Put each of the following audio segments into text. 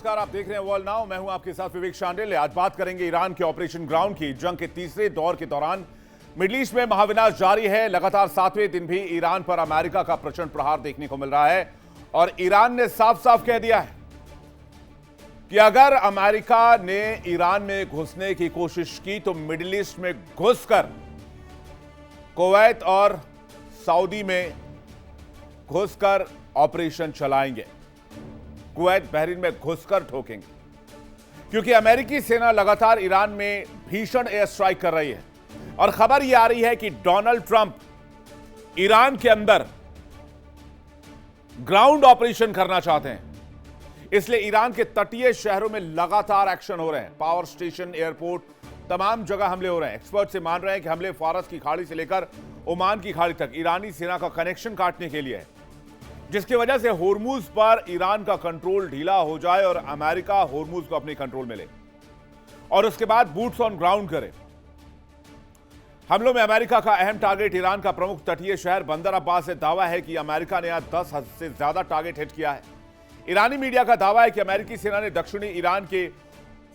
नमस्कार, आप देख रहे हैं वर्ल्ड नाउ। मैं हूं आपके साथ विवेक शांडिल्य। आज बात करेंगे ईरान के ऑपरेशन ग्राउंड की। जंग के तीसरे दौर के दौरान मिडिल ईस्ट में महाविनाश जारी है। लगातार 7वें दिन भी ईरान पर अमेरिका का प्रचंड प्रहार देखने को मिल रहा है और ईरान ने साफ साफ कह दिया है कि अगर अमेरिका ने ईरान में घुसने की कोशिश की तो मिडिल ईस्ट में घुसकर कुवैत और सऊदी में घुसकर ऑपरेशन चलाएंगे, कुवैत बहरीन में घुसकर ठोकेंगे। क्योंकि अमेरिकी सेना लगातार ईरान में भीषण एयर स्ट्राइक कर रही है और खबर यह आ रही है कि डोनाल्ड ट्रंप ईरान के अंदर ग्राउंड ऑपरेशन करना चाहते हैं। इसलिए ईरान के तटीय शहरों में लगातार एक्शन हो रहे हैं। पावर स्टेशन, एयरपोर्ट, तमाम जगह हमले हो रहे हैं। एक्सपर्ट से मान रहे हैं कि हमले फारस की खाड़ी से लेकर ओमान की खाड़ी तक ईरानी सेना का कनेक्शन काटने के लिए है, जिसकी वजह से होर्मुज पर ईरान का कंट्रोल ढीला हो जाए और अमेरिका होर्मुज को अपने कंट्रोल में ले और उसके बाद बूट्स ऑन ग्राउंड करे। हमलों में अमेरिका का अहम टारगेट ईरान का प्रमुख तटीय शहर बंदर अब्बास से दावा है कि अमेरिका ने यहां 10 से ज्यादा टारगेट हिट किया है। ईरानी मीडिया का दावा है कि अमेरिकी सेना ने दक्षिणी ईरान के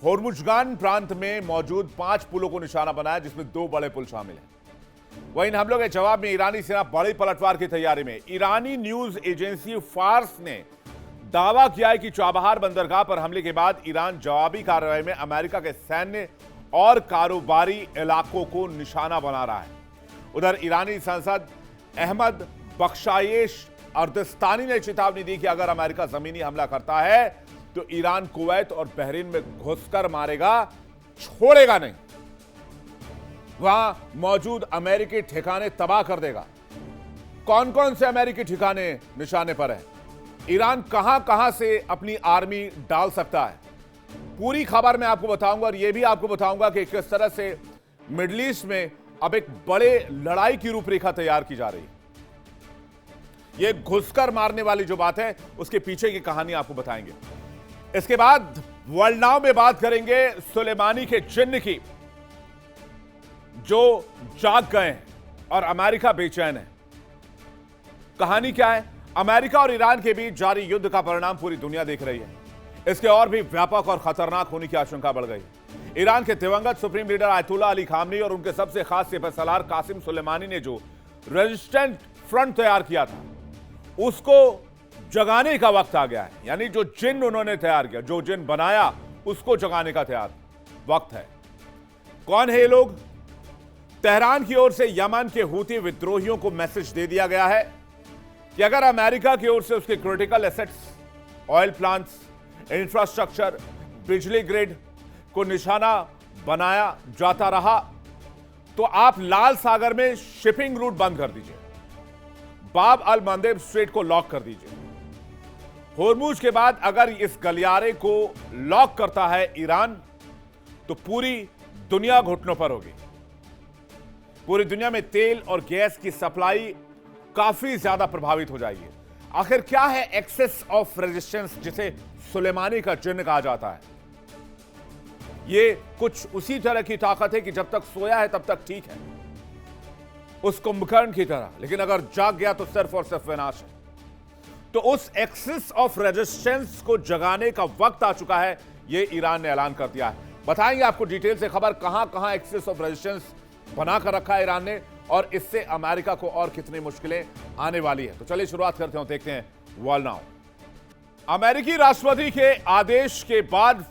होर्मुजगान प्रांत में मौजूद 5 पुलों को निशाना बनाया, जिसमें 2 बड़े पुल शामिल हैं। वहीं इन हमलों के जवाब में ईरानी सेना बड़ी पलटवार की तैयारी में। ईरानी न्यूज एजेंसी फार्स ने दावा किया है कि चाबहार बंदरगाह पर हमले के बाद ईरान जवाबी कार्रवाई में अमेरिका के सैन्य और कारोबारी इलाकों को निशाना बना रहा है। उधर ईरानी सांसद अहमद बख्शायेश अर्दस्तानी ने चेतावनी दी कि अगर अमेरिका जमीनी हमला करता है तो ईरान कुवैत और बहरीन में घुसकर मारेगा, छोड़ेगा नहीं। वहां मौजूद अमेरिकी ठिकाने तबाह कर देगा। कौन कौन से अमेरिकी ठिकाने निशाने पर है, ईरान कहां कहां से अपनी आर्मी डाल सकता है, पूरी खबर मैं आपको बताऊंगा। और यह भी आपको बताऊंगा कि किस तरह से मिडिल ईस्ट में अब एक बड़े लड़ाई की रूपरेखा तैयार की जा रही है। यह घुसकर मारने वाली जो बात है, उसके पीछे की कहानी आपको बताएंगे। इसके बाद वर्ल्ड नाउ में बात करेंगे सुलेमानी के चिन्ह की, जो जाग गए हैं और अमेरिका बेचैन है। कहानी क्या है? अमेरिका और ईरान के बीच जारी युद्ध का परिणाम पूरी दुनिया देख रही है। इसके और भी व्यापक और खतरनाक होने की आशंका बढ़ गई। ईरान के दिवंगत सुप्रीम लीडर आयतुल्लाह अली खामनी और उनके सबसे खास सिपहसालार कासिम सुलेमानी ने जो रेजिस्टेंट फ्रंट तैयार किया था, उसको जगाने का वक्त आ गया है। यानी जो जिन उन्होंने तैयार किया, जो जिन बनाया, उसको जगाने का तैयार वक्त है। कौन है ये लोग? तेहरान की ओर से यमन के हूती विद्रोहियों को मैसेज दे दिया गया है कि अगर अमेरिका की ओर से उसके critical assets, oil plants, infrastructure, बिजली ग्रिड को निशाना बनाया जाता रहा तो आप लाल सागर में शिपिंग रूट बंद कर दीजिए, बाब अल मंदेब स्ट्रेट को लॉक कर दीजिए। होर्मुज के बाद अगर इस गलियारे को लॉक करता है ईरान तो पूरी दुनिया घुटनों पर होगी। पूरी दुनिया में तेल और गैस की सप्लाई काफी ज्यादा प्रभावित हो जाएगी। आखिर क्या है एक्सेस ऑफ रेजिस्टेंस, जिसे सुलेमानी का चिन्ह कहा जाता है? यह कुछ उसी तरह की ताकत है कि जब तक सोया है तब तक ठीक है, उस कुंभकर्ण की तरह, लेकिन अगर जाग गया तो सिर्फ और सिर्फ विनाश है। तो उस एक्सेस ऑफ रेजिस्टेंस को जगाने का वक्त आ चुका है, यह ईरान ने ऐलान कर दिया है। बताएंगे आपको डिटेल से खबर, कहां कहां एक्सेस ऑफ रेजिस्टेंस बनाकर रखा है ईरान ने और इससे अमेरिका को और कितनी मुश्किलें आने वाली है। तो चलिए शुरुआत करते हैं, देखते हैं वर्ल्ड नाउ। अमेरिकी राष्ट्रपति के आदेश के बाद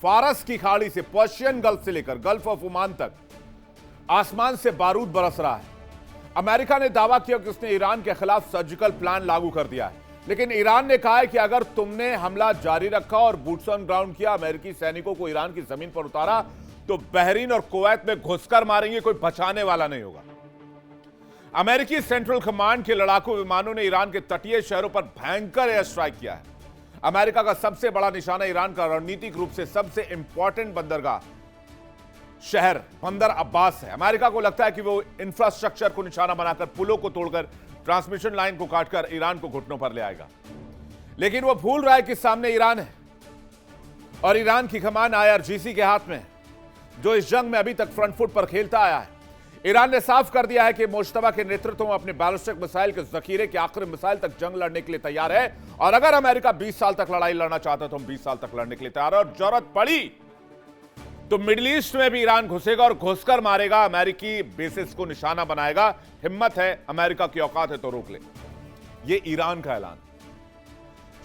फारस की खाड़ी से, पर्शियन गल्फ से लेकर गल्फ ऑफ ओमान तक आसमान से बारूद बरस रहा है। अमेरिका ने दावा किया कि उसने ईरान के खिलाफ सर्जिकल प्लान लागू कर दिया है, लेकिन ईरान ने कहा है कि अगर तुमने हमला जारी रखा और बूट्स ऑन ग्राउंड किया, अमेरिकी सैनिकों को ईरान की जमीन पर उतारा, तो बहरीन और कुवैत में घुसकर मारेंगे, कोई बचाने वाला नहीं होगा। अमेरिकी सेंट्रल कमांड के लड़ाकू विमानों ने ईरान के तटीय शहरों पर भयंकर एयर स्ट्राइक किया है। अमेरिका का सबसे बड़ा निशाना ईरान का रणनीतिक रूप से सबसे इंपॉर्टेंट बंदरगाह शहर बंदर अब्बास है। अमेरिका को लगता है कि वो इंफ्रास्ट्रक्चर को निशाना बनाकर, पुलों को तोड़कर, ट्रांसमिशन लाइन को काटकर ईरान को घुटनों पर ले आएगा। लेकिन वो भूल रहा है कि सामने ईरान है और ईरान की कमान IRGC के हाथ में है, जो इस जंग में अभी तक फ्रंट फुट पर खेलता आया है। ईरान ने साफ कर दिया है कि मुश्तबा के नेतृत्व में अपने बैलिस्टिक मिसाइल के जखीरे के आखिरी मिसाइल तक जंग लड़ने के लिए तैयार है। और अगर अमेरिका 20 साल तक लड़ाई लड़ना चाहता है तो हम 20 साल तक लड़ने के लिए तैयार है। और जरूरत पड़ी तो मिडिल ईस्ट में भी ईरान घुसेगा और घुसकर मारेगा, अमेरिकी बेसिस को निशाना बनाएगा। हिम्मत है, अमेरिका की औकात है तो रोक ले। यह ईरान का ऐलान।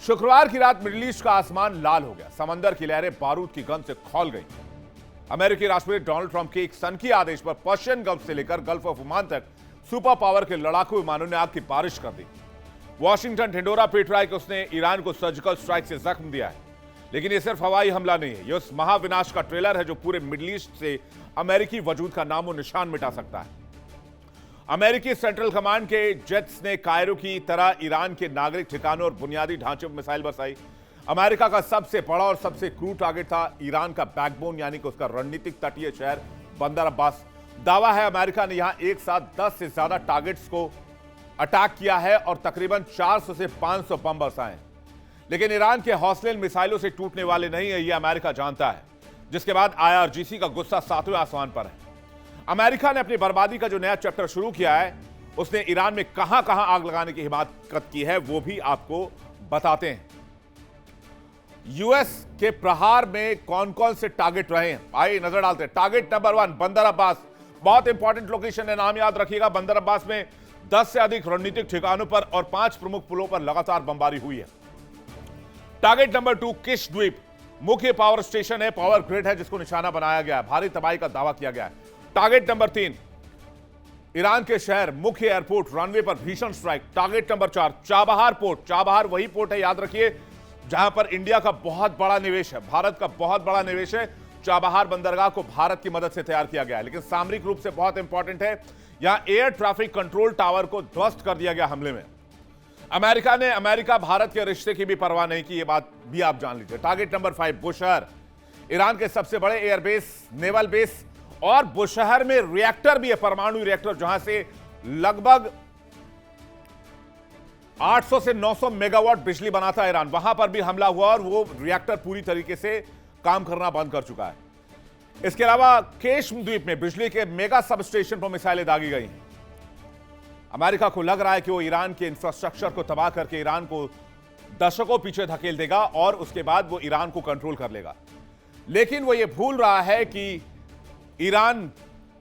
शुक्रवार की रात मिडिल ईस्ट का आसमान लाल हो गया, समंदर की लहरें बारूद की गंध से खौल गई। अमेरिकी राष्ट्रपति डोनाल्ड ट्रंप के एक सनकी आदेश पर पर्शियन गल्फ से लेकर गल्फ ऑफ ओमान तक सुपर पावर के लड़ाकू विमानों ने आग की बारिश कर दी। वॉशिंगटन ढिंडोरा पीट रहा है कि उसने ईरान को सर्जिकल स्ट्राइक से जख्म दिया है, लेकिन यह सिर्फ हवाई हमला नहीं है, यह उस महाविनाश का ट्रेलर है जो पूरे मिडिल ईस्ट से अमेरिकी वजूद का नामो निशान मिटा सकता है। अमेरिकी सेंट्रल कमांड के जेट्स ने कायरो की तरह ईरान के नागरिक ठिकानों और बुनियादी ढांचे पर मिसाइल बरसाई। अमेरिका का सबसे बड़ा और सबसे क्रूर टारगेट था ईरान का बैकबोन, यानी कि उसका रणनीतिक तटीय शहर बंदर अब्बास। दावा है अमेरिका ने यहां एक साथ 10 से ज्यादा टारगेट्स को अटैक किया है और तकरीबन 400 से 500 बम बरसाए। लेकिन ईरान के हौसले मिसाइलों से टूटने वाले नहीं है, यह अमेरिका जानता है, जिसके बाद IRGC का गुस्सा 7वें आसमान पर है। अमेरिका ने अपनी बर्बादी का जो नया चैप्टर शुरू किया है, उसने ईरान में कहां कहां आग लगाने की हिमाकत की है वो भी आपको बताते हैं। यूएस के प्रहार में कौन कौन से टारगेट रहे हैं, आइए नजर डालते हैं। टारगेट नंबर 1 बंदर अब्बास, बहुत इंपॉर्टेंट लोकेशन है, नाम याद रखिएगा। बंदर अब्बास में 10 से अधिक रणनीतिक ठिकानों पर और 5 प्रमुख पुलों पर लगातार बमबारी हुई है। टारगेट नंबर 2 किश द्वीप, मुख्य पावर स्टेशन है, पावर ग्रिड है जिसको निशाना बनाया गया है, भारी तबाही का दावा किया गया है। टारगेट नंबर 3 ईरान के शहर, मुख्य एयरपोर्ट, रनवे पर भीषण strike. Target number 4 Chabahar port, Chabahar वही पोर्ट है, याद रखिए, जहां पर इंडिया का बहुत बड़ा निवेश है, भारत का बहुत बड़ा निवेश है। चाबहार बंदरगाह को भारत की मदद से तैयार किया गया है, लेकिन सामरिक रूप से बहुत इंपॉर्टेंट है। यहां एयर ट्रैफिक कंट्रोल टावर को ध्वस्त कर दिया गया हमले में। अमेरिका भारत के रिश्ते की भी परवाह नहीं की, यह बात भी आप जान लीजिए। टारगेट नंबर 5 बुशहर, ईरान के सबसे बड़े एयरबेस, नेवल बेस, और बुशहर में रिएक्टर भी है, परमाणु रिएक्टर, जहां से लगभग 800 से 900 मेगावाट बिजली बनाता है ईरान। वहां पर भी हमला हुआ और वो रिएक्टर पूरी तरीके से काम करना बंद कर चुका है। इसके अलावा केशम द्वीप में बिजली के मेगा सब स्टेशन पर मिसाइलें दागी गई हैं। अमेरिका को लग रहा है कि वो ईरान के इंफ्रास्ट्रक्चर को तबाह करके ईरान को दशकों पीछे धकेल देगा और उसके बाद वो ईरान को कंट्रोल कर लेगा। लेकिन वो ये भूल रहा है कि ईरान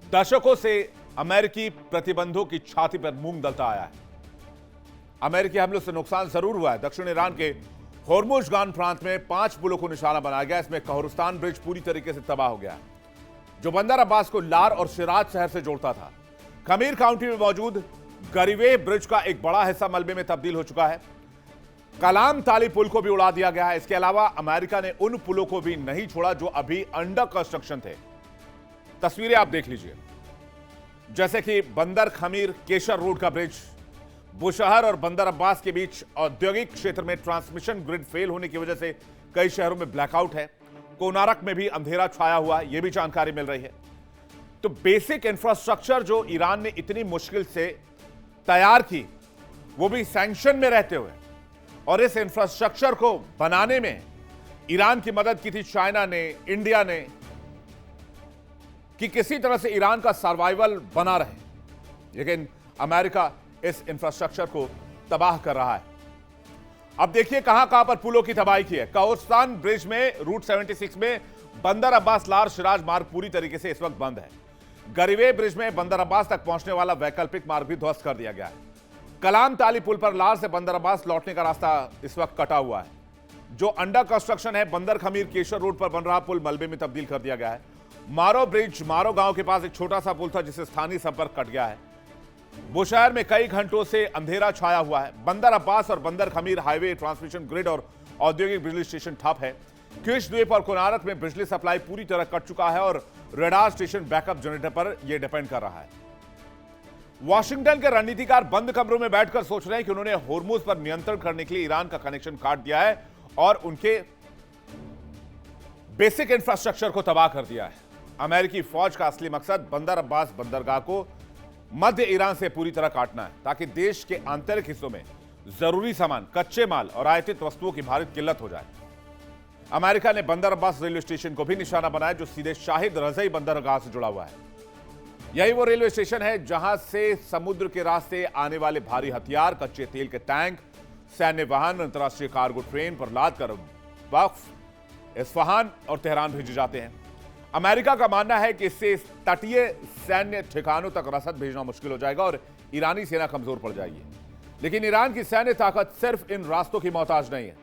दशकों से अमेरिकी प्रतिबंधों की छाती पर मूंग दलता आया है। अमेरिकी हमलों से नुकसान जरूर हुआ है। दक्षिण ईरान के होर्मुजगान प्रांत में 5 पुलों को निशाना बनाया गया, इसमें कहोरस्तान ब्रिज पूरी तरीके से तबाह हो गया है, जो बंदर अब्बास को लार और शिराज शहर से जोड़ता था। खमीर काउंटी में मौजूद गरिवे ब्रिज का एक बड़ा हिस्सा मलबे में तब्दील हो चुका है। कलाम ताली पुल को भी उड़ा दिया गया है। इसके अलावा अमेरिका ने उन पुलों को भी नहीं छोड़ा जो अभी अंडर कंस्ट्रक्शन थे। तस्वीरें आप देख लीजिए, जैसे कि बंदर खमीर केशर रोड का ब्रिज, बुशहर और बंदर अब्बास के बीच औद्योगिक क्षेत्र में ट्रांसमिशन ग्रिड फेल होने की वजह से कई शहरों में ब्लैकआउट है। कोनारक में भी अंधेरा छाया हुआ है, यह भी जानकारी मिल रही है। तो बेसिक इंफ्रास्ट्रक्चर जो ईरान ने इतनी मुश्किल से तैयार की, वो भी सैंक्शन में रहते हुए, और इस इंफ्रास्ट्रक्चर को बनाने में ईरान की मदद की थी चाइना ने, इंडिया ने, कि किसी तरह से ईरान का सर्वाइवल बना रहे। लेकिन अमेरिका इस इंफ्रास्ट्रक्चर को तबाह कर रहा है। अब देखिए कहां कहां पर पुलों की तबाही की है। कहोरस्तान ब्रिज में रूट 76 में बंदर अब्बास लार शिराज मार्ग पूरी तरीके से इस वक्त बंद है। गरिवे ब्रिज में बंदर अब्बास तक पहुंचने वाला वैकल्पिक मार्ग भी ध्वस्त कर दिया गया है। कलाम ताली पुल पर लार से बंदर अब्बास लौटने का रास्ता इस वक्त कटा हुआ है। जो अंडर कंस्ट्रक्शन है, बंदर खमीर केशर रोड पर बन रहा पुल मलबे में तब्दील कर दिया गया है। मारो ब्रिज, मारो गांव के पास एक छोटा सा पुल था जिससे स्थानीय संपर्क कट गया है। बुशहर में कई घंटों से अंधेरा छाया हुआ है। बंदर अब्बास और बंदर खमीर हाईवे, ट्रांसमिशन ग्रिड और औद्योगिक बिजली स्टेशन ठप है। क्विश द्वीप और कोनारक में बिजली सप्लाई पूरी तरह कट चुका है और रडार स्टेशन बैकअप जनरेटर पर यह डिपेंड कर रहा है। वॉशिंगटन के रणनीतिकार बंद कमरों में बैठकर सोच रहे हैं कि उन्होंने होर्मुज पर नियंत्रण करने के लिए ईरान का कनेक्शन काट दिया है और उनके बेसिक इंफ्रास्ट्रक्चर को तबाह कर दिया है। अमेरिकी फौज का असली मकसद बंदर अब्बास बंदरगाह को मध्य ईरान से पूरी तरह काटना है, ताकि देश के आंतरिक हिस्सों में जरूरी सामान, कच्चे माल और आयातित वस्तुओं की भारी किल्लत हो जाए। अमेरिका ने बंदर अब्बास रेलवे स्टेशन को भी निशाना बनाया, जो सीधे शाहिद रजई बंदरगाह से जुड़ा हुआ है। यही वो रेलवे स्टेशन है जहां से समुद्र के रास्ते आने वाले भारी हथियार, कच्चे तेल के टैंक, सैन्य वाहन, अंतर्राष्ट्रीय कार्गो ट्रेन पर लाद कर वक्फ, इस्फहान और तेहरान भेजे जाते हैं। अमेरिका का मानना है कि इससे तटीय सैन्य ठिकानों तक रसद भेजना मुश्किल हो जाएगा और ईरानी सेना कमजोर पड़ जाएगी। लेकिन ईरान की सैन्य ताकत सिर्फ इन रास्तों की मोहताज नहीं है।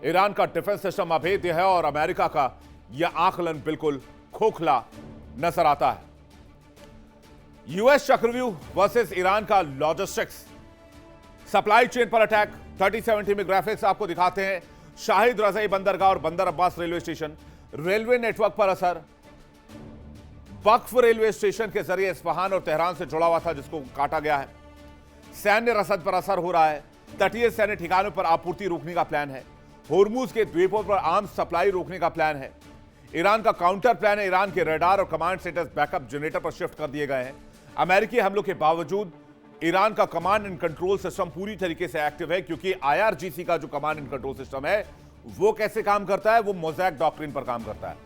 ईरान का डिफेंस सिस्टम अभेद्य है और अमेरिका का यह आकलन बिल्कुल खोखला नजर आता है। यूएस चक्रव्यूह वर्सेस ईरान का लॉजिस्टिक्स, सप्लाई चेन पर अटैक। 3070 में ग्राफिक्स आपको दिखाते हैं। शाहिद रज़ाई बंदरगाह और बंदर Abbas railway station, railway network पर असर। वक्फ रेलवे स्टेशन के जरिए इस्फहान और तेहरान से जुड़ा हुआ था, जिसको काटा गया है। सैन्य रसद पर असर हो रहा है। तटीय सैन्य ठिकानों पर आपूर्ति रोकने का प्लान है। होर्मुज के द्वीपों पर आर्म्स सप्लाई रोकने का प्लान है। ईरान का काउंटर प्लान है। ईरान के रडार और कमांड सेंटर्स बैकअप जनरेटर पर शिफ्ट कर दिए गए हैं। अमेरिकी हमलों के बावजूद ईरान का कमांड एंड कंट्रोल सिस्टम पूरी तरीके से एक्टिव है, क्योंकि आईआरजीसी का जो कमांड एंड कंट्रोल सिस्टम है वो कैसे काम करता है, वो मोज़ैक डॉक्ट्रिन पर काम करता है।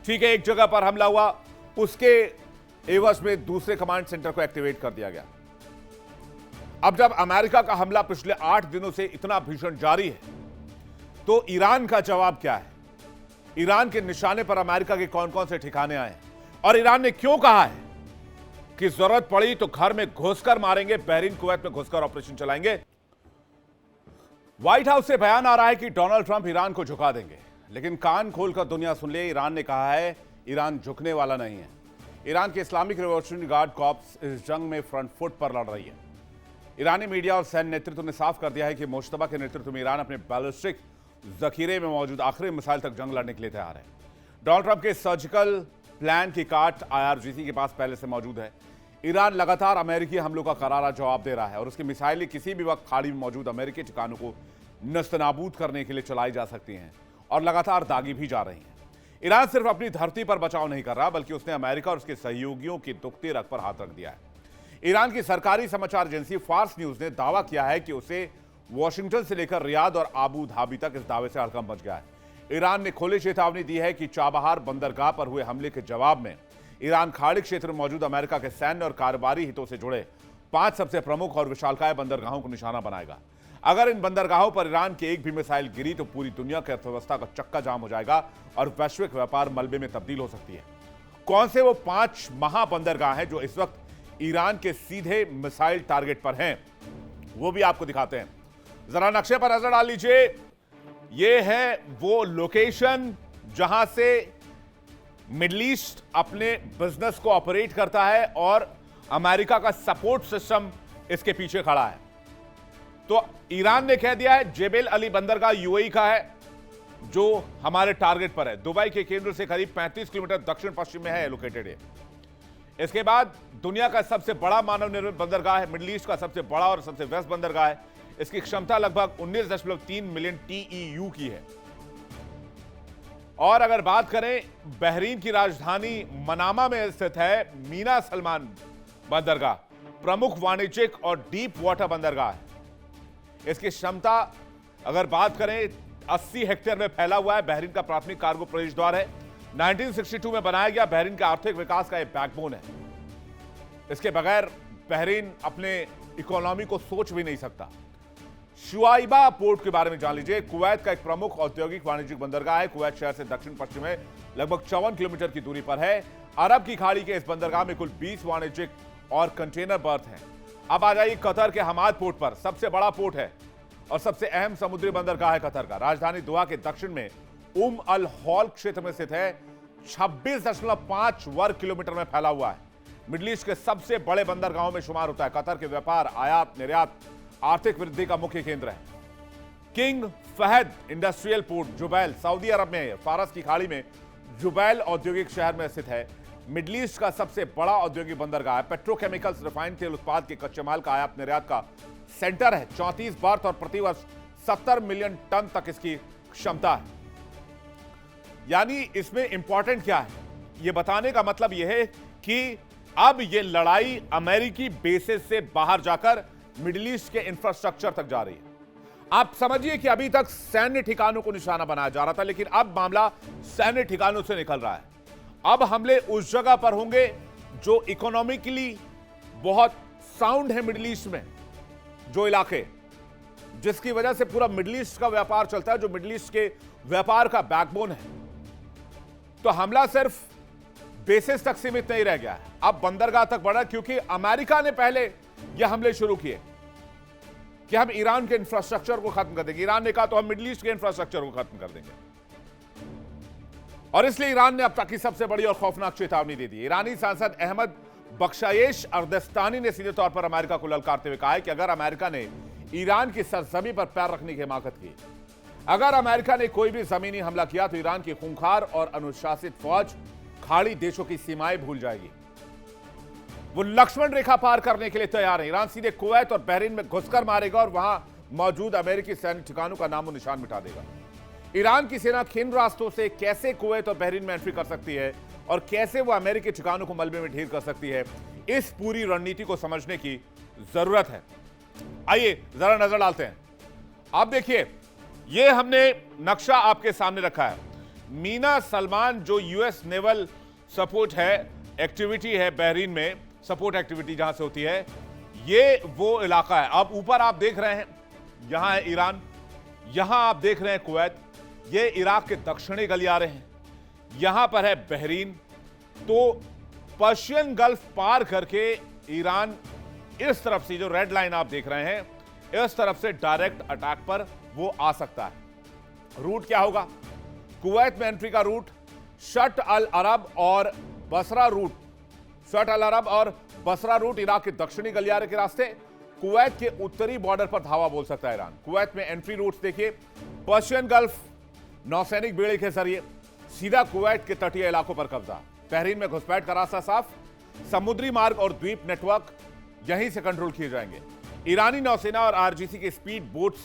ठीक है, एक जगह पर हमला हुआ, उसके एवज में दूसरे कमांड सेंटर को एक्टिवेट कर दिया गया। अब जब अमेरिका का हमला पिछले 8 दिनों से इतना भीषण जारी है, तो ईरान का जवाब क्या है? ईरान के निशाने पर अमेरिका के कौन कौन से ठिकाने आए और ईरान ने क्यों कहा है कि जरूरत पड़ी तो घर में घुसकर मारेंगे, बहरीन कुवैत में घुसकर ऑपरेशन चलाएंगे। व्हाइट हाउस से बयान आ रहा है कि डोनाल्ड ट्रंप ईरान को झुका देंगे, लेकिन कान खोलकर दुनिया सुन ले, ईरान ने कहा है ईरान झुकने वाला नहीं है। ईरान के इस्लामिक रिवॉल्यूशनरी गार्ड कॉर्प्स इस जंग में फ्रंट फुट पर लड़ रही है। ईरानी मीडिया और सैन्य नेतृत्व ने साफ कर दिया है कि मुश्तबा के नेतृत्व में ईरान अपने बैलिस्टिक जखीरे में मौजूद आखिरी मिसाइल तक जंग लड़ने के लिए तैयार है। डोनाल्ड ट्रंप के सर्जिकल प्लान की काट आईआरजीसी के पास पहले से मौजूद है। ईरान लगातार अमेरिकी हमलों का करारा जवाब दे रहा है और उसकी मिसाइलें किसी भी वक्त खाड़ी में मौजूद अमेरिकी ठिकानों को नस्तनाबूद करने के लिए चलाई जा सकती हैं और लगातार दागी भी जा रही हैं। ईरान सिर्फ अपनी धरती पर बचाव नहीं कर रहा, बल्कि उसने अमेरिका और उसके सहयोगियों की दुखती रग पर हाथ रख दिया है। ईरान की सरकारी समाचार एजेंसी फार्स न्यूज ने दावा किया है कि उसे वॉशिंगटन से लेकर रियाद और आबू धाबी तक इस दावे से हड़कंप मच गया है। ईरान ने खुली चेतावनी दी है कि चाबहार बंदरगाह पर हुए हमले के जवाब में ईरान खाड़ी क्षेत्र में मौजूद अमेरिका के सैन्य और कारोबारी हितों से जुड़े 5 सबसे प्रमुख और विशालकाय बंदरगाहों को निशाना बनाएगा। अगर इन बंदरगाहों पर ईरान की एक भी मिसाइल गिरी तो पूरी दुनिया की अर्थव्यवस्था का चक्का जाम हो जाएगा और वैश्विक व्यापार मलबे में तब्दील हो सकती है। कौन से वो 5 महाबंदरगाह हैं जो इस वक्त ईरान के सीधे मिसाइल टारगेट पर हैं, वो भी आपको दिखाते हैं। जरा नक्शे पर नजर डाल लीजिए। ये है वो लोकेशन जहां से मिडिल ईस्ट अपने बिजनेस को ऑपरेट करता है और अमेरिका का सपोर्ट सिस्टम इसके पीछे खड़ा है। तो ईरान ने कह दिया है जेबेल अली बंदरगाह यूएई का है, जो हमारे टारगेट पर है। दुबई के केंद्र से करीब 35 किलोमीटर दक्षिण पश्चिम में है लोकेटेड है। इसके बाद दुनिया का सबसे बड़ा मानव निर्मित बंदरगाह है, मिडिल ईस्ट का सबसे बड़ा और सबसे व्यस्त बंदरगाह है। इसकी क्षमता लगभग 19.3 मिलियन TEU की है। और अगर बात करें, बहरीन की राजधानी मनामा में स्थित है मीना सलमान बंदरगाह, प्रमुख वाणिज्यिक और डीप वाटर बंदरगाह है। इसकी क्षमता अगर बात करें 80 हेक्टेयर में फैला हुआ है। बहरीन का प्राथमिक कार्गो प्रवेश द्वार है। 1962 में बनाया गया बहरीन के आर्थिक विकास का एक बैकबोन है। इसके बगैर बहरीन अपने इकोनॉमी को सोच भी नहीं सकता। शुआइबा पोर्ट के बारे में जान लीजिए। कुवैत का एक प्रमुख औद्योगिक वाणिज्यिक बंदरगाह है। कुवैत शहर से दक्षिण पश्चिम में लगभग 54 किलोमीटर की दूरी पर है। अरब की खाड़ी के इस बंदरगाह में कुल 20 वाणिज्यिक और कंटेनर बर्थ हैं। अब आ जाइए कतर के हमाद पोर्ट पर। सबसे बड़ा पोर्ट है और सबसे अहम समुद्री बंदरगाह है कतर का। राजधानी दोहा के दक्षिण में अल हौल क्षेत्र में स्थित है। 26.5 वर्ग किलोमीटर में फैला हुआ है। मिडिल ईस्ट के सबसे बड़े बंदरगाहों में शुमार होता है। कतर के व्यापार, आयात निर्यात, आर्थिक वृद्धि का मुख्य केंद्र है। King Fahd Industrial Port Jubail Saudi Arabia में है। फारस की खाड़ी में जुबैल औद्योगिक शहर में स्थित है। मिडिल ईस्ट का सबसे बड़ा औद्योगिक बंदरगाह है। पेट्रोकेमिकल्स, रिफाइंड तेल उत्पाद के कच्चे माल का आयात निर्यात का सेंटर है। 34 बर्थ और प्रतिवर्ष 70 मिलियन टन तक इसकी क्षमता है। यानी इसमें इंपॉर्टेंट क्या है, यह बताने का मतलब यह है कि अब यह लड़ाई अमेरिकी बेसिस से बाहर जाकर मिडिल ईस्ट के इंफ्रास्ट्रक्चर तक जा रही है। आप समझिए कि अभी तक सैन्य ठिकानों को निशाना बनाया जा रहा था, लेकिन अब मामला सैन्य ठिकानों से निकल रहा है। अब हमले उस जगह पर होंगे जो इकोनॉमिकली बहुत साउंड है मिडिल ईस्ट में, जो इलाके जिसकी वजह से पूरा मिडिल ईस्ट का व्यापार चलता है, जो मिडिल ईस्ट के व्यापार का बैकबोन है, तो हमला सिर्फ बेसिस तक सीमित नहीं रह गया है, अब बंदरगाह तक बढ़ा, क्योंकि अमेरिका ने पहले यह हमले शुरू किए कि हम ईरान के इंफ्रास्ट्रक्चर को खत्म कर देंगे। ईरान ने कहा तो हम मिडिल ईस्ट के इंफ्रास्ट्रक्चर को खत्म कर देंगे, और इसलिए ईरान ने अब तक की सबसे बड़ी और खौफनाक चेतावनी दे दी। ईरानी सांसद अहमद बख्शायेश अर्दस्तानी ने सीधे तौर पर अमेरिका को ललकारते हुए कहा है कि अगर अमेरिका ने ईरान की सरजमी पर पैर रखने की हिमाकत की, अगर अमेरिका ने कोई भी जमीनी हमला किया, तो ईरान की खूंखार और अनुशासित फौज खाड़ी देशों की सीमाएं भूल जाएगी। वो लक्ष्मण रेखा पार करने के लिए तैयार है। ईरान सीधे कुवैत और बहरीन में घुसकर मारेगा और वहां मौजूद अमेरिकी सैन्य ठिकानों का नामो निशान मिटा देगा। ईरान की सेना किन रास्तों से कैसे कुवैत और बहरीन में एंट्री कर सकती है और कैसे वो अमेरिकी ठिकानों को मलबे में ढेर कर सकती है, इस पूरी रणनीति को समझने की जरूरत है। आइए जरा नजर डालते हैं। आप देखिए, ये हमने नक्शा आपके सामने रखा है। मीना सलमान जो यूएस नेवल सपोर्ट है, एक्टिविटी है बहरीन में, सपोर्ट एक्टिविटी जहां से होती है, ये वो इलाका है। अब ऊपर आप देख रहे हैं, यहां है ईरान, यहां आप देख रहे हैं कुवैत, ये इराक के दक्षिणी गलियारे हैं, यहां पर है बहरीन। तो पर्शियन गल्फ पार करके ईरान इस तरफ से, जो रेड लाइन आप देख रहे हैं, इस तरफ से डायरेक्ट अटैक पर वो आ सकता है। रूट क्या होगा? कुवैत में एंट्री का रूट शट अल अरब और बसरा रूट, शट अल अरब और बसरा रूट इराक के दक्षिणी गलियारे के रास्ते, कुवैत के उत्तरी बॉर्डर पर धावा बोल सकता है ईरान। कुवैत में एंट्री रूट्स देखिए, पर्शियन गल्फ नौसैनिक बेड़े के जरिए सीधा कुवैत के तटीय इलाकों पर कब्जा, बहरीन में घुसपैठ का रास्ता साफ, समुद्री मार्ग और द्वीप नेटवर्क यहीं से कंट्रोल किए जाएंगे। ईरानी नौसेना और आरजीसी के स्पीड बोट्स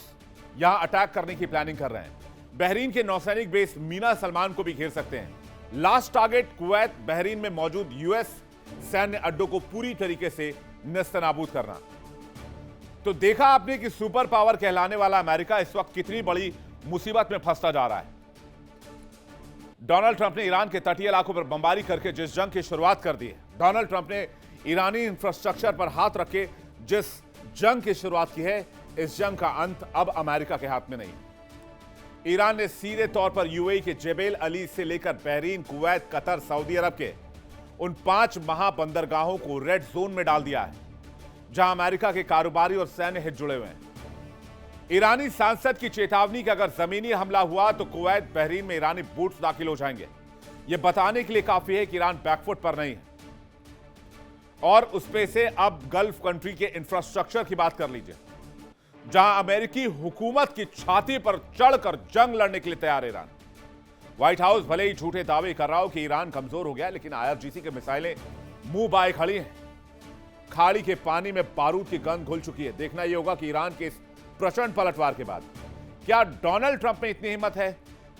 यहां अटैक करने की प्लानिंग कर रहे हैं। बहरीन के नौसैनिक बेस मीना सलमान को भी घेर सकते हैं। लास्ट टारगेट कुवैत, बहरीन में मौजूद यूएस सैन्य अड्डों को पूरी तरीके से नेस्तनाबूद करना। तो देखा आपने कि सुपर पावर कहलाने वाला अमेरिका इस वक्त कितनी बड़ी मुसीबत में फंसता जा रहा है। डोनाल्ड ट्रंप ने ईरान के तटीय इलाकों पर बमबारी करके जिस जंग की शुरुआत कर दी है, डोनाल्ड ट्रंप ने ईरानी इंफ्रास्ट्रक्चर पर हाथ रख के जिस जंग की शुरुआत की है, इस जंग का अंत अब अमेरिका के हाथ में नहीं। ईरान ने सीधे तौर पर यूएई के जेबेल अली से लेकर बहरीन, कुवैत, कतर, सऊदी अरब के उन 5 महाबंदरगाहों को रेड जोन में डाल दिया है, जहां अमेरिका के कारोबारी और सैन्य हित जुड़े हुए हैं। ईरानी सांसद की चेतावनी कि अगर जमीनी हमला हुआ तो कुवैत, बहरीन में ईरानी बूट्स दाखिल हो जाएंगे, यह बताने के लिए काफी है कि ईरान बैकफुट पर नहीं है। और उसपे से अब गल्फ कंट्री के इंफ्रास्ट्रक्चर की बात कर लीजिए, जहां अमेरिकी हुकूमत की छाती पर चढ़कर जंग लड़ने के लिए तैयार है ईरान। व्हाइट हाउस भले ही झूठे दावे कर रहा हो कि ईरान कमजोर हो गया, लेकिन आईआरजीसी की मिसाइलें मुंह बाए खड़ी हैं। खाड़ी के पानी में बारूद की गंध घुल चुकी है। देखना यह होगा कि ईरान के इस प्रचंड पलटवार के बाद क्या डोनाल्ड ट्रंप में इतनी हिम्मत है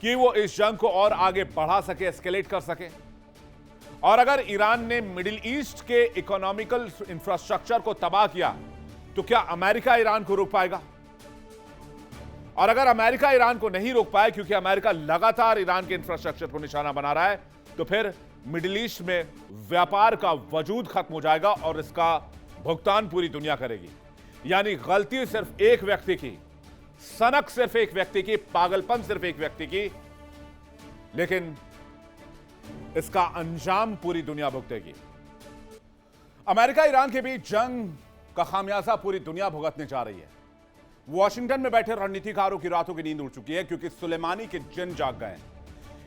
कि वो इस जंग को और आगे बढ़ा सके, एस्केलेट कर सके। और अगर ईरान ने मिडिल ईस्ट के इकोनॉमिकल इंफ्रास्ट्रक्चर को तबाह किया, तो क्या अमेरिका ईरान को रोक पाएगा? और अगर अमेरिका ईरान को नहीं रोक पाए, क्योंकि अमेरिका लगातार ईरान के इंफ्रास्ट्रक्चर को निशाना बना रहा है, तो फिर मिडिल ईस्ट में व्यापार का वजूद खत्म हो जाएगा और इसका भुगतान पूरी दुनिया करेगी। यानी गलती सिर्फ एक व्यक्ति की, सनक सिर्फ एक व्यक्ति की, पागलपन सिर्फ एक व्यक्ति की, लेकिन इसका अंजाम पूरी दुनिया भुगतेगी। अमेरिका ईरान के बीच जंग का खामियाजा पूरी दुनिया भुगतने जा रही है। वॉशिंगटन में बैठे रणनीतिकारों की रातों की नींद उड़ चुकी है, क्योंकि सुलेमानी के जिन जाग गए हैं।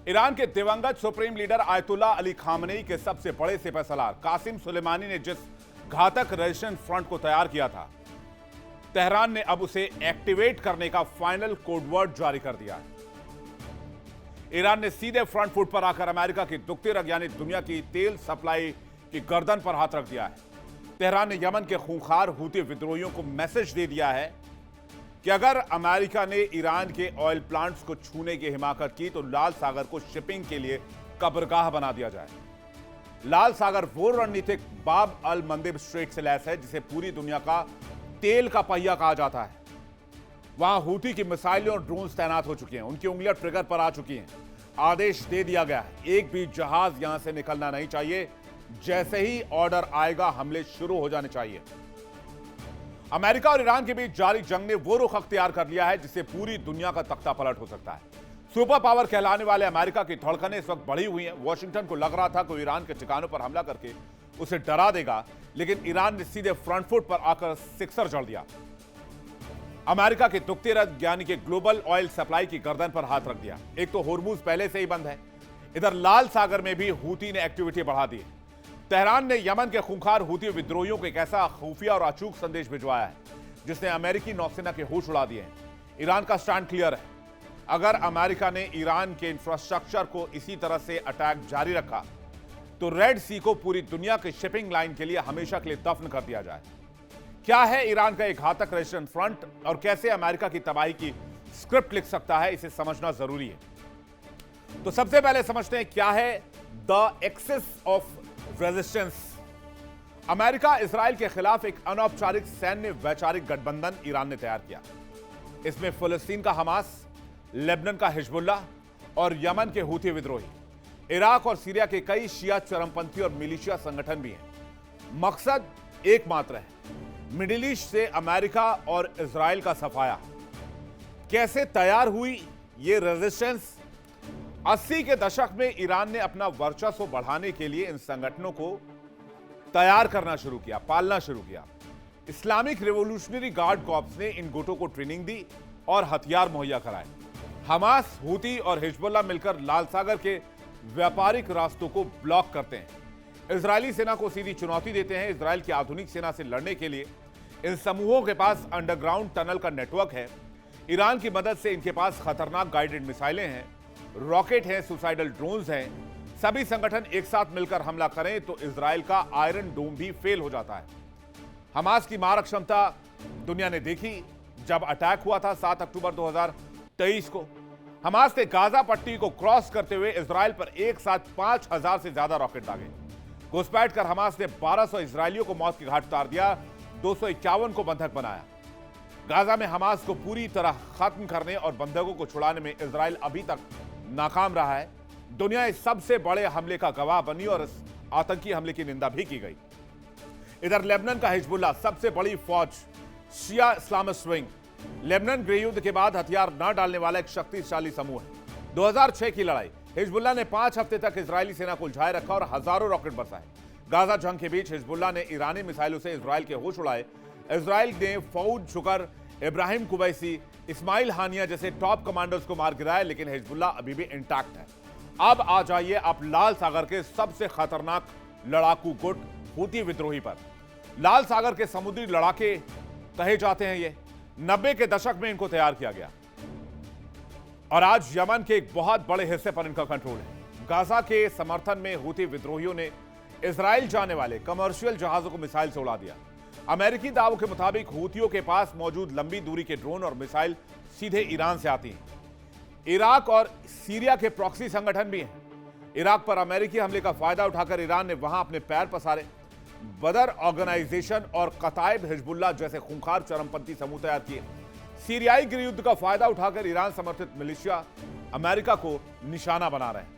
ईरान के दिवंगत supreme leader ayatollah Ali Khamenei के सबसे बड़े सिपहसालार कासिम सुलेमानी ने जिस घातक रेजिस्टेंस फ्रंट को तैयार किया था, तेहरान ने अब उसे एक्टिवेट करने का फाइनल कोडवर्ड जारी कर दिया है। ईरान ने सीधे फ्रंट फुट पर आकर अमेरिका की दुखती रग यानी दुनिया की तेल सप्लाई की गर्दन पर हाथ रख दिया है। तेहरान ने यमन के खूंखार हूती विद्रोहियों को मैसेज दे दिया है कि अगर अमेरिका ने ईरान के ऑयल प्लांट्स को छूने की हिमाकत की, तो लाल सागर को शिपिंग के लिए कब्रगाह बना दिया जाए। लाल सागर वो रणनीतिक बाब अल मंदेब स्ट्रेट से लैस है, जिसे पूरी दुनिया का तेल का पहिया कहा जाता है। वहां हूती की मिसाइलें और ड्रोन्स तैनात हो चुकी हैं, उनकी उंगलियां ट्रिगर पर आ चुकी हैं। आदेश दे दिया गया है, एक भी जहाज यहां से निकलना नहीं चाहिए, जैसे ही ऑर्डर आएगा हमले शुरू हो जाने चाहिए। अमेरिका और ईरान के बीच जारी जंग ने वो रुख अख्तियार कर लिया है जिससे पूरी दुनिया का तख्ता पलट हो सकता है। सुपर पावर कहलाने वाले अमेरिका की धड़कनें इस वक्त बढ़ी हुई हैं। वॉशिंगटन को लग रहा था कि ईरान के ठिकानों पर हमला करके उसे डरा देगा, लेकिन ईरान ने सीधे फ्रंट फुट पर आकर सिक्सर जड़ दिया। अमेरिका के दुखते रथ यानी कि ग्लोबल ऑयल सप्लाई की गर्दन पर हाथ रख दिया। एक तो होर्मुज पहले से ही बंद है, इधर लाल सागर में भी हूती ने एक्टिविटी बढ़ा दी है। तेहरान ने यमन के खूंखार हूती विद्रोहियों को एक ऐसा खुफिया और अचूक संदेश भिजवाया है जिसने अमेरिकी नौसेना के होश उड़ा दिए हैं। ईरान का स्टैंड क्लियर है, अगर अमेरिका ने ईरान के इंफ्रास्ट्रक्चर को इसी तरह से अटैक जारी रखा तो रेड सी को पूरी दुनिया के शिपिंग लाइन के लिए हमेशा के लिए दफन कर दिया जाए। क्या है ईरान का एक घातक रेजिस्टेंस फ्रंट और कैसे अमेरिका की तबाही की स्क्रिप्ट लिख सकता है, इसे समझना जरूरी है। तो सबसे पहले समझते हैं क्या है the axis of resistance. America Israel के खिलाफ एक अनौपचारिक सैन्य वैचारिक गठबंधन ईरान ने तैयार किया। इसमें फिलिस्तीन का हमास, लेबनान का हिजबुल्लाह और यमन के हूती विद्रोही, इराक और सीरिया के कई शिया चरमपंथी और मिलिशिया संगठन भी हैं। मकसद एकमात्र है, मिडिल ईस्ट से अमेरिका और इजराइल का सफाया। कैसे तैयार हुई ये रेजिस्टेंस? 80 के दशक में ईरान ने अपना वर्चस्व बढ़ाने के लिए इन संगठनों को तैयार करना शुरू किया, पालना शुरू किया। इस्लामिक रिवॉल्यूशनरी गार्ड कॉर्प्स ने इन गुटों को ट्रेनिंग दी और हथियार मुहैया कराए। हमास, हूती और हिजबुल्लाह मिलकर लाल सागर के व्यापारिक रास्तों को ब्लॉक करते हैं। इजरायली सेना को सीधी चुनौती देते हैं। इजरायल की आधुनिक सेना से लड़ने के लिए इन समूहों के पास अंडरग्राउंड टनल का नेटवर्क है। ईरान की मदद से इनके पास खतरनाक गाइडेड मिसाइलें हैं, रॉकेट हैं, सुसाइडल ड्रोन्स हैं। सभी संगठन एक साथ मिलकर हमला करें तो इजरायल का आयरन डोम भी फेल हो जाता है। हमास की मारक क्षमता दुनिया ने देखी जब अटैक हुआ था 7 अक्टूबर 2023 को। हमास ने गाजा पट्टी को क्रॉस करते हुए इजरायल पर एक साथ 5000 से ज्यादा रॉकेट दागे। घुसपैठ कर हमास ने 1200 इजरायलियों को मौत के घाट उतार दिया, 251 को बंधक बनाया। गाजा में हमास को पूरी तरह खत्म करने और बंधकों को छुड़ाने में इजरायल अभी तक नाकाम रहा है। दुनिया इस सबसे बड़े हमले का गवाह बनी और इस आतंकी हमले की निंदा भी की गई। इधर लेबनान का हिजबुल्लाह सबसे बड़ी फौज, शिया इस्लामिस्ट विंग, लेबनान गृहयुद्ध के बाद हथियार न डालने वाला एक शक्तिशाली समूह है। 2006 की लड़ाई, हिजबुल्लाह ने 5 हफ्ते तक इजरायली सेना को उलझाए रखा और हजारों रॉकेट बरसाए। गाजा जंग के बीच हिजबुल्लाह ने ईरानी मिसाइलों से इजरायल के होश उड़ाए। इजरायल ने फौज शुकर, इब्राहिम कुबैसी, इस्माइल हानिया जैसे टॉप कमांडर्स को मार गिराया, लेकिन हिजबुल्लाह अभी भी इंटैक्ट है। अब आ जाइए आप लाल सागर के सबसे खतरनाक लड़ाकू गुट हूती विद्रोही पर। लाल सागर के समुद्री लड़ाके कहे जाते हैं ये। 90 के दशक में इनको तैयार किया गया और आज यमन के एक बहुत बड़े हिस्से पर इनका कंट्रोल है। गाजा के समर्थन में हूती विद्रोहियों ने इजराइल जाने वाले कमर्शियल जहाजों को मिसाइल से उड़ा दिया। अमेरिकी दावों के मुताबिक हूतियों के पास मौजूद लंबी दूरी के ड्रोन और मिसाइल सीधे ईरान से आती हैं। इराक और सीरिया के प्रॉक्सी संगठन भी हैं। इराक पर अमेरिकी हमले का फायदा उठाकर ईरान ने वहां अपने पैर पसारे। बदर ऑर्गेनाइजेशन और कताइब हिजबुल्लाह जैसे खूंखार चरमपंथी समूह तैयार किए। सीरियाई गृहयुद्ध का फायदा उठाकर ईरान समर्थित मिलिशिया अमेरिका को निशाना बना रहे हैं।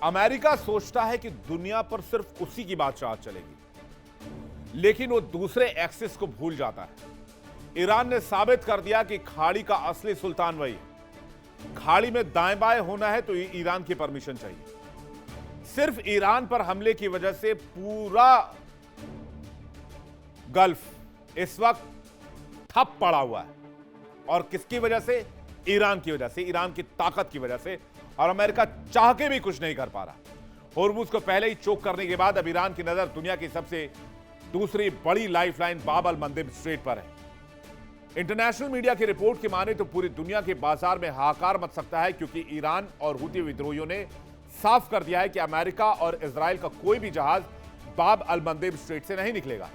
अमेरिका सोचता है कि दुनिया पर सिर्फ उसी की बादशाहत चलेगी, लेकिन वो दूसरे एक्सिस को भूल जाता है। ईरान ने साबित कर दिया कि खाड़ी का असली सुल्तान वही है। खाड़ी में दाएं बाएं होना है तो ईरान की परमिशन चाहिए। सिर्फ ईरान पर हमले की वजह से पूरा गल्फ इस वक्त ठप पड़ा हुआ है। और किसकी वजह से? ईरान की वजह से, ईरान की ताकत की वजह से। और अमेरिका चाह के भी कुछ नहीं कर पा रहा। होर्मुज को पहले ही चोक करने के बाद अब ईरान की नजर दुनिया की सबसे दूसरी बड़ी लाइफलाइन बाब अल मंदेब स्ट्रेट पर है। इंटरनेशनल मीडिया की रिपोर्ट की माने तो पूरी दुनिया के बाजार में हाहाकार मच सकता है, क्योंकि ईरान और हूती विद्रोहियों ने साफ कर दिया है कि अमेरिका और इजराइल का कोई भी जहाज बाब अल मंदेब स्ट्रेट से नहीं निकलेगा।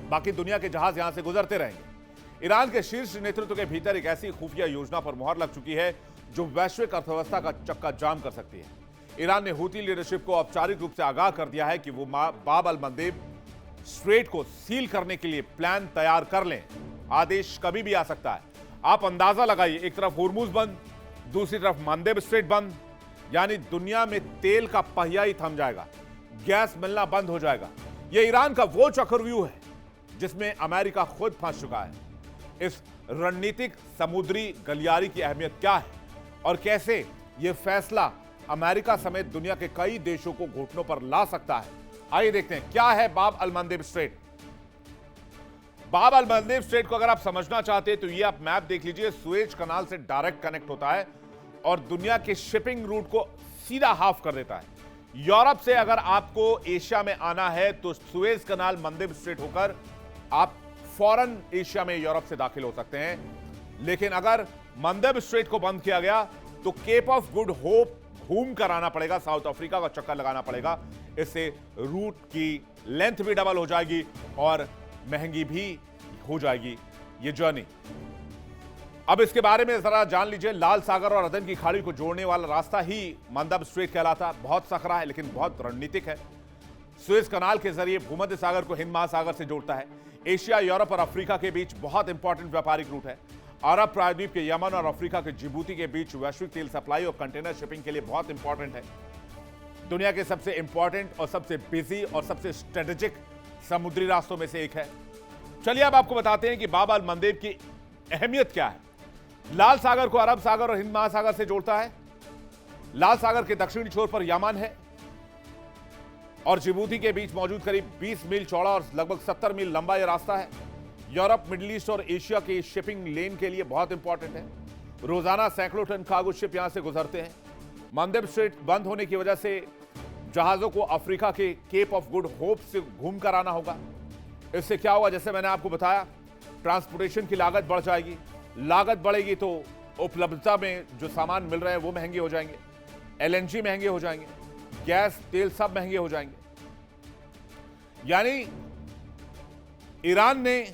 बाकी दुनिया के जहाज यहां से गुजरते रहेंगे। ईरान के शीर्ष नेतृत्व के भीतर एक ऐसी खुफिया योजना पर मुहर लग चुकी है जो वैश्विक अर्थव्यवस्था का चक्का जाम कर सकती है। ईरान ने हूती लीडरशिप को औपचारिक रूप से आगाह कर दिया है कि वो बाब अल मंदेब स्ट्रेट को सील करने के लिए प्लान तैयार कर लें। आदेश कभी भी आ सकता है। आप अंदाजा लगाइए, एक तरफ होर्मुज बंद, दूसरी तरफ मंदेब स्ट्रेट बंद, यानी दुनिया में तेल का पहिया ही थम जाएगा। गैस मिलना बंद हो जाएगा। यह ईरान का वो चक्रव्यूह है जिसमें अमेरिका खुद फंस चुका है। इस रणनीतिक समुद्री गलियारी की अहमियत क्या है और कैसे यह फैसला अमेरिका समेत दुनिया के कई देशों को घुटनों पर ला सकता है, आइए देखते हैं। क्या है बाब अल मंदेब स्ट्रेट? बाब अल मंदेब स्ट्रेट को अगर आप समझना चाहते हैं तो ये आप मैप देख लीजिए। सुएज कनाल से डायरेक्ट कनेक्ट होता है और दुनिया के शिपिंग रूट को सीधा हाफ कर देता है। यूरोप से अगर आपको एशिया में आना है तो सुएज कनाल मंदेब स्ट्रेट होकर आप फौरन एशिया में यूरोप से दाखिल हो सकते हैं। लेकिन अगर मंदेब स्ट्रेट को बंद किया गया तो केप ऑफ गुड होप घूम कर आना पड़ेगा, साउथ अफ्रीका का चक्कर लगाना पड़ेगा। इससे रूट की लेंथ भी डबल हो जाएगी और महंगी भी हो जाएगी ये जर्नी। अब इसके बारे में जरा जान लीजिए। लाल सागर और अदन की खाड़ी को जोड़ने वाला रास्ता ही मंदेब स्ट्रेट कहलाता। बहुत सकरा है लेकिन बहुत रणनीतिक है। सुएज कनाल के जरिए भूमध्य सागर को हिंद महासागर से जोड़ता है। एशिया, यूरोप और अफ्रीका के बीच बहुत इंपॉर्टेंट व्यापारिक रूट है। अरब प्रायद्वीप के यमन और अफ्रीका के जिबूती के बीच वैश्विक तेल सप्लाई और कंटेनर शिपिंग के लिए बहुत इंपॉर्टेंट है। दुनिया के सबसे इंपॉर्टेंट और सबसे बिजी और सबसे स्ट्रेटेजिक समुद्री रास्तों में से एक है। चलिए अब आपको बताते हैं कि बाब अल मंदेब की अहमियत क्या है। लाल सागर को अरब सागर और हिंद महासागर से जोड़ता है। लाल सागर के दक्षिणी छोर पर यमन है और जिबूती के बीच मौजूद करीब 20 मील चौड़ा और लगभग 70 मील लंबा यह रास्ता है। यूरोप, मिडिल ईस्ट और एशिया के शिपिंग लेन के लिए बहुत इंपॉर्टेंट है। रोजाना सैकड़ों टन कार्गो शिप यहां से गुजरते हैं। मंदेब स्ट्रेट बंद होने की वजह से जहाजों को अफ्रीका के केप ऑफ गुड होप से घूमकर आना होगा। इससे क्या होगा, जैसे मैंने आपको बताया, ट्रांसपोर्टेशन की लागत बढ़ जाएगी। लागत बढ़ेगी तो उपलब्धता में जो सामान मिल रहे हैं वो महंगे हो जाएंगे, एलएनजी महंगे हो जाएंगे, गैस तेल सब महंगे हो जाएंगे। यानी ईरान ने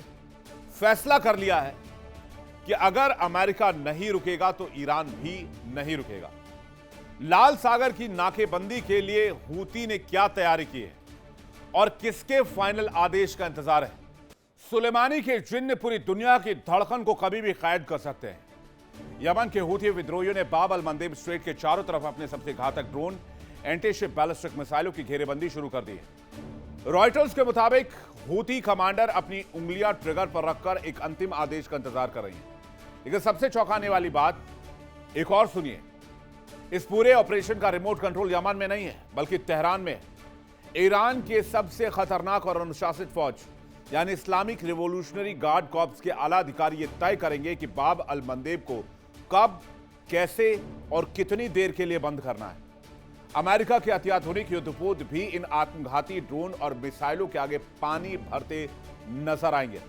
फैसला कर लिया है कि अगर अमेरिका नहीं रुकेगा तो ईरान भी नहीं रुकेगा। लाल सागर की नाकेबंदी के लिए हूती ने क्या तैयारी की है और किसके फाइनल आदेश का इंतजार है? सुलेमानी के जिन्न पूरी दुनिया की धड़कन को कभी भी कैद कर सकते हैं। यमन के हूती विद्रोहियों ने बाब अल मंदेब स्ट्रेट के चारों तरफ अपने सबसे घातक ड्रोन, एंटी-शिप बैलिस्टिक मिसाइलों की घेरेबंदी शुरू कर दी है। रॉयटर्स के मुताबिक हूती कमांडर अपनी उंगलियां ट्रिगर पर रखकर एक अंतिम आदेश का इंतजार कर रही हैं। लेकिन सबसे चौंकाने वाली बात एक और सुनिए। इस पूरे ऑपरेशन का रिमोट कंट्रोल यमन में नहीं है बल्कि तेहरान में है। ईरान के सबसे खतरनाक और अनुशासित फौज यानी इस्लामिक रिवॉल्यूशनरी गार्ड कॉर्प्स के आला अधिकारी ये तय करेंगे कि बाब अल मंदेब को कब, कैसे और कितनी देर के लिए बंद करना है। अमेरिका के अत्याधुनिक युद्धपोत भी इन आत्मघाती ड्रोन और मिसाइलों के आगे पानी भरते नजर आएंगे।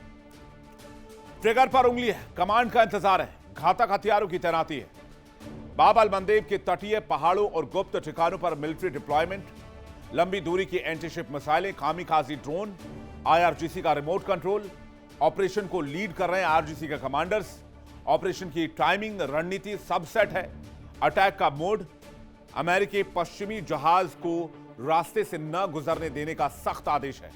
ट्रिगर पर उंगली है, कमांड का इंतजार है, घातक हथियारों की तैनाती है। बाब अल मंदेब के तटीय पहाड़ों और गुप्त ठिकानों पर मिलिट्री डिप्लॉयमेंट, लंबी दूरी की एंटी-शिप मिसाइलें, कामिकाजी ड्रोन, आईआरजीसी का रिमोट कंट्रोल। ऑपरेशन को लीड कर रहे हैं आरजीसी के कमांडर्स। ऑपरेशन की टाइमिंग, रणनीति सब सेट है। अटैक का मोड, अमेरिकी पश्चिमी जहाज को रास्ते से न गुजरने देने का सख्त आदेश है।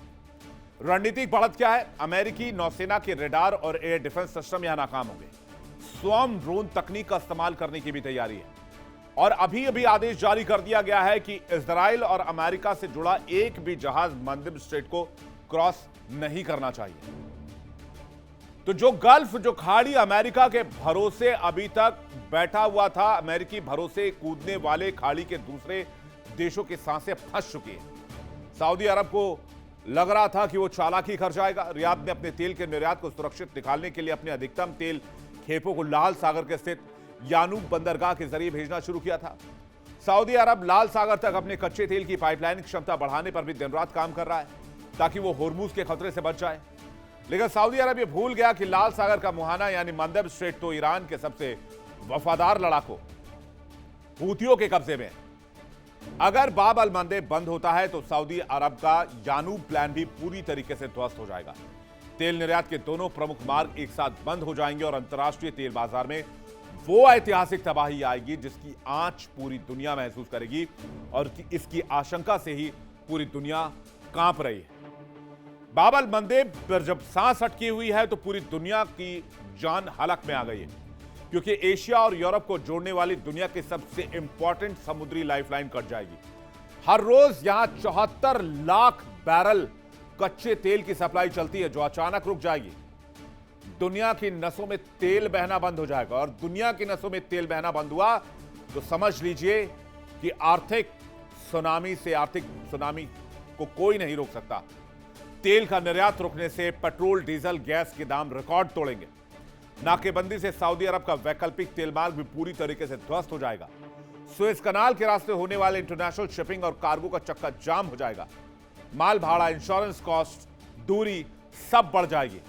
रणनीतिक बढ़त क्या है? अमेरिकी नौसेना के रेडार और एयर डिफेंस सिस्टम यहां नाकाम होंगे। स्वॉर्म ड्रोन तकनीक का इस्तेमाल करने की भी तैयारी है। और अभी अभी आदेश जारी कर दिया गया है कि इजराइल और अमेरिका से जुड़ा एक भी जहाज मंदेब स्ट्रेट को क्रॉस नहीं करना चाहिए। तो जो गल्फ, जो खाड़ी अमेरिका के भरोसे अभी तक बैठा हुआ था, अमेरिकी भरोसे कूदने वाले खाड़ी के दूसरे देशों की सांसें फंस चुकी है। सऊदी अरब को लग रहा था कि वो चालाकी कर जाएगा। रियाद ने अपने तेल के निर्यात को सुरक्षित निकालने के लिए अपने अधिकतम तेल खेपों को लाल सागर के स्थित यानूब बंदरगाह के जरिए भेजना शुरू किया था। सऊदी अरब लाल सागर तक अपने कच्चे तेल की पाइपलाइन क्षमता बढ़ाने पर भी दिन रात काम कर रहा है ताकि वो होर्मुज के खतरे से बच जाए। लेकिन सऊदी अरब ये भूल गया कि लाल सागर का मुहाना यानी मंदेब स्ट्रेट तो ईरान के सबसे वफादार लड़ाकों हूतियों के कब्जे में है। अगर बाब अल मंदेब बंद होता है तो सऊदी अरब का यानूब प्लान भी पूरी तरीके से ध्वस्त हो जाएगा। तेल निर्यात के दोनों प्रमुख मार्ग एक साथ बंद हो जाएंगे और अंतर्राष्ट्रीय तेल बाजार में वो ऐतिहासिक तबाही आएगी जिसकी आंच पूरी दुनिया महसूस करेगी और इसकी आशंका से ही पूरी दुनिया कांप रही है। बाब अल मंदेब पर जब सांस अटकी हुई है तो पूरी दुनिया की जान हलक में आ गई है, क्योंकि एशिया और यूरोप को जोड़ने वाली दुनिया की सबसे इंपॉर्टेंट समुद्री लाइफलाइन कट जाएगी। हर रोज यहां 74 लाख बैरल कच्चे तेल की सप्लाई चलती है, जो अचानक रुक जाएगी। दुनिया की नसों में तेल बहना बंद हो जाएगा, और दुनिया की नसों में तेल बहना बंद हुआ तो समझ लीजिए कि आर्थिक सुनामी को कोई नहीं रोक सकता। तेल का निर्यात रुकने से पेट्रोल, डीजल, गैस के दाम रिकॉर्ड तोड़ेंगे। नाकेबंदी से सऊदी अरब का वैकल्पिक तेल मार्ग भी पूरी तरीके से ध्वस्त हो जाएगा। सुएज कनाल के रास्ते होने वाले इंटरनेशनल शिपिंग और कार्गो का चक्का जाम हो जाएगा। माल भाड़ा, इंश्योरेंस कॉस्ट, दूरी सब बढ़ जाएगी,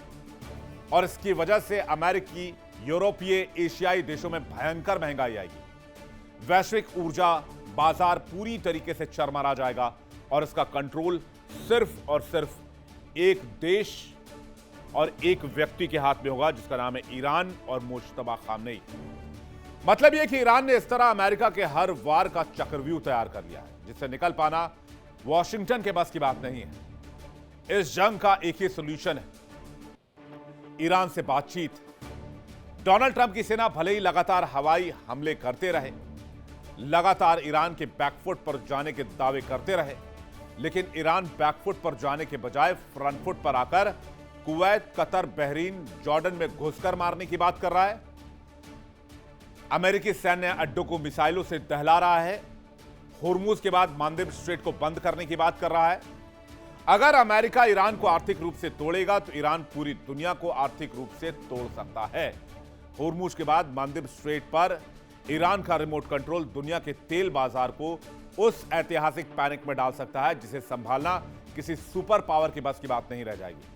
और इसकी वजह से अमेरिकी, यूरोपीय, एशियाई देशों में भयंकर महंगाई आएगी। वैश्विक ऊर्जा बाजार पूरी तरीके से चरमरा जाएगा, और इसका कंट्रोल सिर्फ और सिर्फ एक देश और एक व्यक्ति के हाथ में होगा, जिसका नाम है ईरान और मुश्तबा खामनेई। मतलब यह कि ईरान ने इस तरह अमेरिका के हर वार का चक्रव्यूह तैयार कर लिया है, जिससे निकल पाना वॉशिंगटन के बस की बात नहीं है। इस जंग का एक ही सॉल्यूशन है, ईरान से बातचीत। डोनाल्ड ट्रंप की सेना भले ही लगातार हवाई हमले करते रहे, लगातार ईरान के बैकफुट पर जाने के दावे करते रहे, लेकिन ईरान बैकफुट पर जाने के बजाय फ्रंट फुट पर आकर कुवैत, कतर, बहरीन, जॉर्डन में घुसकर मारने की बात कर रहा है। अमेरिकी सैन्य अड्डों को मिसाइलों से दहला रहा है। होर्मुज के बाद मालदीव स्ट्रेट को बंद करने की बात कर रहा है। अगर अमेरिका ईरान को आर्थिक रूप से तोड़ेगा तो ईरान पूरी दुनिया को आर्थिक रूप से तोड़ सकता है। होर्मुज के बाद मालदीव स्ट्रेट पर ईरान का रिमोट कंट्रोल दुनिया के तेल बाजार को उस ऐतिहासिक पैनिक में डाल सकता है, जिसे संभालना किसी सुपर पावर की बस की बात नहीं रह जाएगी।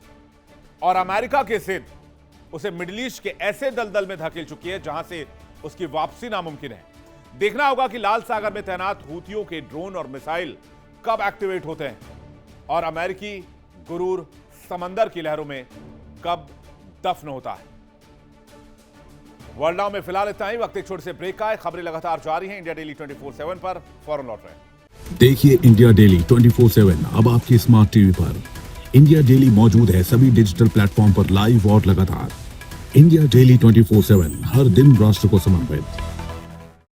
और अमेरिका की जिद उसे मिडिल ईस्ट के ऐसे दलदल में धकेल चुकी है जहां से उसकी वापसी नामुमकिन है। देखना होगा कि लाल सागर में तैनात हूथियों के ड्रोन और मिसाइल कब एक्टिवेट होते हैं, और अमेरिकी गुरूर समंदर की लहरों में कब दफन होता है। वर्ल्ड नाउ में फिलहाल इतना ही। वक्त एक छोटे से ब्रेक का है। खबरें लगातार जारी हैं इंडिया डेली 24/7 पर। फौरन लौट रहे हैं। देखिए इंडिया डेली 24/7 अब आपकी स्मार्ट टीवी पर। इंडिया डेली मौजूद है सभी डिजिटल प्लेटफॉर्म पर लाइव और लगातार। इंडिया डेली 24/7 हर दिन राष्ट्र को समर्पित।